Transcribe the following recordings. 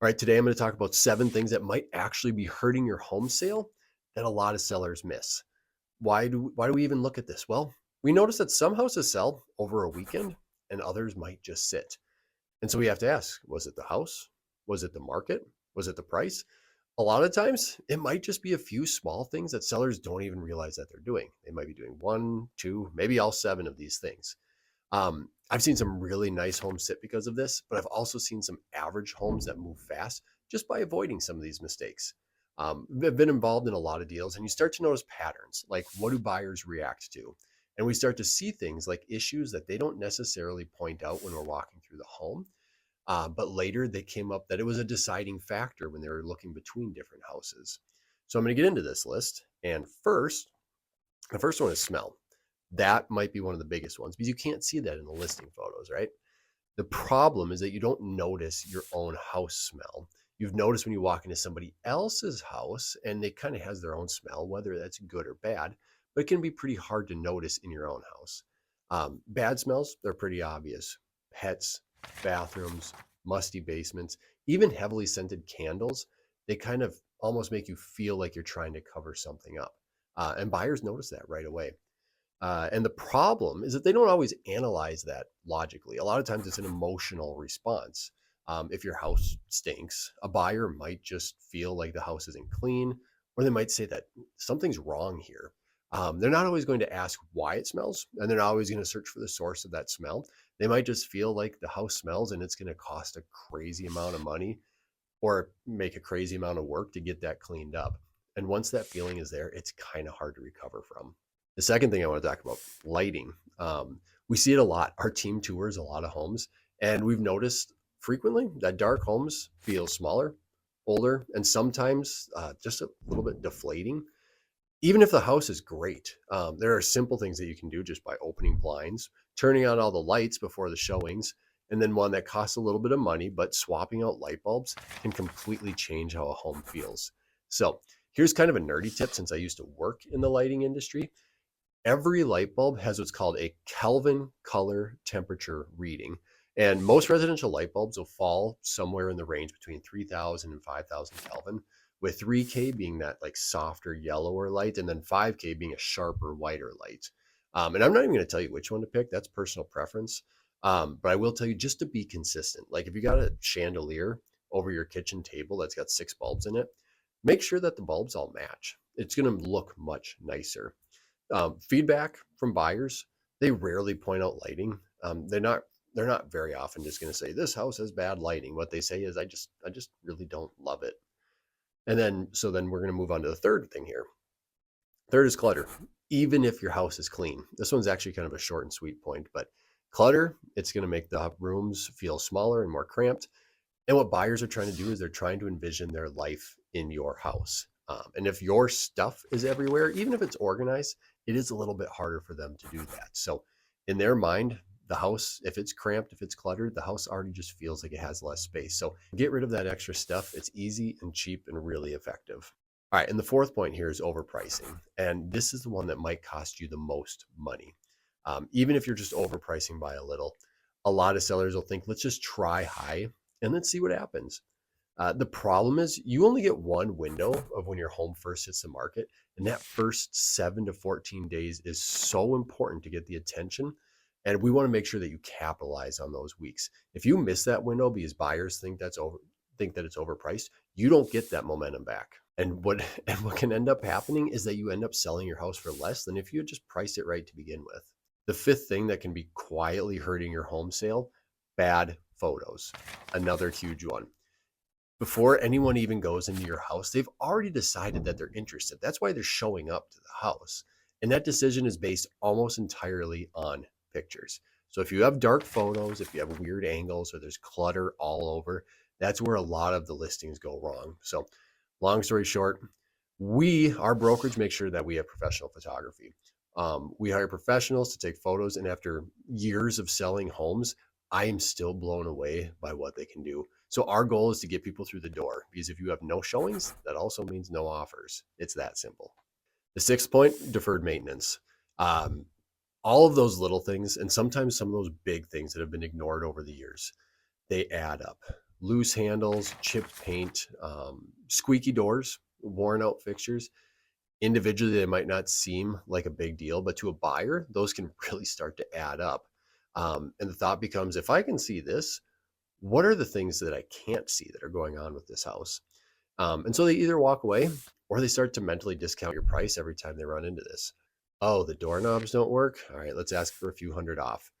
All right, today I'm going to talk about 7 things that might actually be hurting your home sale that a lot of sellers miss. Why do we even look at this? Well, we notice that some houses sell over a weekend and others might just sit. And so we have to ask, was it the house? Was it the market? Was it the price? A lot of times, it might just be a few small things that sellers don't even realize that they're doing. They might be doing one, two, maybe all 7 of these things. I've seen some really nice homes sit because of this, but I've also seen some average homes that move fast just by avoiding some of these mistakes. I've been involved in a lot of deals, and you start to notice patterns like what do buyers react to? And we start to see things like issues that they don't necessarily point out when we're walking through the home. But later they came up that it was a deciding factor when they were looking between different houses. So I'm going to get into this list. And the first one is smell. That might be one of the biggest ones because you can't see that in the listing photos, right? The problem is that you don't notice your own house smell. You've noticed when you walk into somebody else's house and it kind of has their own smell, whether that's good or bad, but it can be pretty hard to notice in your own house. Bad smells, they're pretty obvious. Pets, bathrooms, musty basements, even heavily scented candles, they kind of almost make you feel like you're trying to cover something up. And buyers notice that right away. And the problem is that they don't always analyze that logically. A lot of times it's an emotional response. If your house stinks, a buyer might just feel like the house isn't clean, or they might say that something's wrong here. They're not always going to ask why it smells, and they're not always going to search for the source of that smell. They might just feel like the house smells and it's going to cost a crazy amount of money or make a crazy amount of work to get that cleaned up. And once that feeling is there, it's kind of hard to recover from. The second thing I want to talk about, lighting. We see it a lot. Our team tours a lot of homes, and we've noticed frequently that dark homes feel smaller, older, and sometimes just a little bit deflating. Even if the house is great, there are simple things that you can do just by opening blinds, turning on all the lights before the showings, and then one that costs a little bit of money, but swapping out light bulbs can completely change how a home feels. So here's kind of a nerdy tip since I used to work in the lighting industry. Every light bulb has what's called a Kelvin color temperature reading. And most residential light bulbs will fall somewhere in the range between 3000 and 5000 Kelvin, with 3K being that like softer yellower light, and then 5K being a sharper, whiter light. And I'm not even going to tell you which one to pick. That's personal preference. But I will tell you just to be consistent. Like if you got a chandelier over your kitchen table that's got 6 bulbs in it, make sure that the bulbs all match. It's going to look much nicer. Feedback from buyers, they rarely point out lighting. They're not very often just going to say this house has bad lighting. What they say is I just really don't love it. And then we're going to move on to the third thing here. Third is clutter. Even if your house is clean, this one's actually kind of a short and sweet point, but clutter, it's going to make the rooms feel smaller and more cramped. And what buyers are trying to do is they're trying to envision their life in your house. And if your stuff is everywhere, even if it's organized, it is a little bit harder for them to do that. So, in their mind, the house, if it's cramped, if it's cluttered, the house already just feels like it has less space. So, get rid of that extra stuff. It's easy and cheap and really effective. All right. And the fourth point here is overpricing. And this is the one that might cost you the most money. Even if you're just overpricing by a little, a lot of sellers will think, let's just try high and let's see what happens. The problem is you only get one window of when your home first hits the market. And that first 7 to 14 days is so important to get the attention. And we want to make sure that you capitalize on those weeks. If you miss that window because buyers think that it's overpriced, you don't get that momentum back. And what can end up happening is that you end up selling your house for less than if you had just priced it right to begin with. The fifth thing that can be quietly hurting your home sale, bad photos. Another huge one. Before anyone even goes into your house, they've already decided that they're interested. That's why they're showing up to the house. And that decision is based almost entirely on pictures. So if you have dark photos, if you have weird angles, or there's clutter all over, that's where a lot of the listings go wrong. So long story short, our brokerage, make sure that we have professional photography. We hire professionals to take photos, and after years of selling homes, I am still blown away by what they can do. So our goal is to get people through the door, because if you have no showings, that also means no offers. It's that simple. The sixth point, deferred maintenance. Um, all of those little things, and sometimes some of those big things that have been ignored over the years, they add up. loose handles, chipped paint, squeaky doors, worn out fixtures. Individually, they might not seem like a big deal, but to a buyer, those can really start to add up. And the thought becomes, if I can see this, what are the things that I can't see that are going on with this house? And so they either walk away or they start to mentally discount your price every time they run into this. Oh, the doorknobs don't work. All right, let's ask for a few hundred off.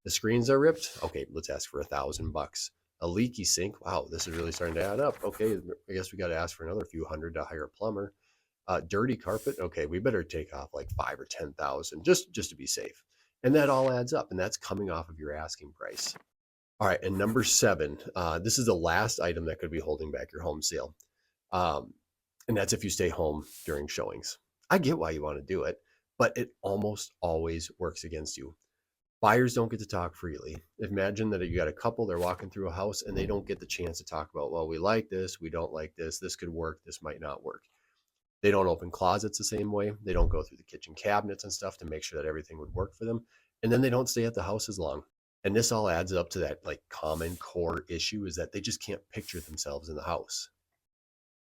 The screens are ripped. Okay, let's ask for $1,000. A leaky sink. Wow, this is really starting to add up. Okay, I guess we got to ask for another few hundred to hire a plumber. Dirty carpet. Okay, we better take off like 5 or 10,000 just to be safe. And that all adds up, and that's coming off of your asking price. All right, and number seven. This is the last item that could be holding back your home sale. Um, and that's if you stay home during showings. I get why you want to do it, but it almost always works against you. Buyers don't get to talk freely. Imagine that you got a couple, they're walking through a house and they don't get the chance to talk about, well, we like this, we don't like this could work, this might not work. They don't open closets the same way. They don't go through the kitchen cabinets and stuff to make sure that everything would work for them. And then they don't stay at the house as long. And this all adds up to that like common core issue is that they just can't picture themselves in the house.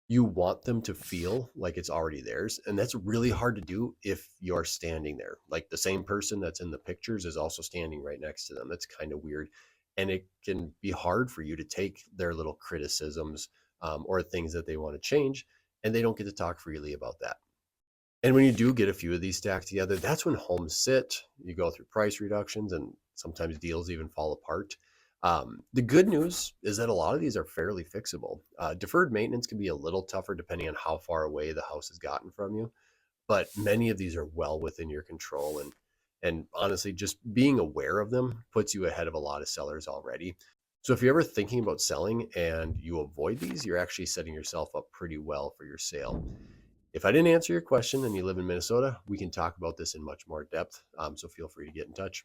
You want them to feel like it's already theirs, and that's really hard to do if you're standing there. Like the same person that's in the pictures is also standing right next to them. That's kind of weird, and it can be hard for you to take their little criticisms or things that they want to change, and they don't get to talk freely about that. And when you do get a few of these stacked together, that's when homes sit. You go through price reductions, and sometimes deals even fall apart. The good news is that a lot of these are fairly fixable. Deferred maintenance can be a little tougher depending on how far away the house has gotten from you, but many of these are well within your control. And honestly, just being aware of them puts you ahead of a lot of sellers already. So if you're ever thinking about selling and you avoid these, you're actually setting yourself up pretty well for your sale. If I didn't answer your question and you live in Minnesota, we can talk about this in much more depth. So feel free to get in touch.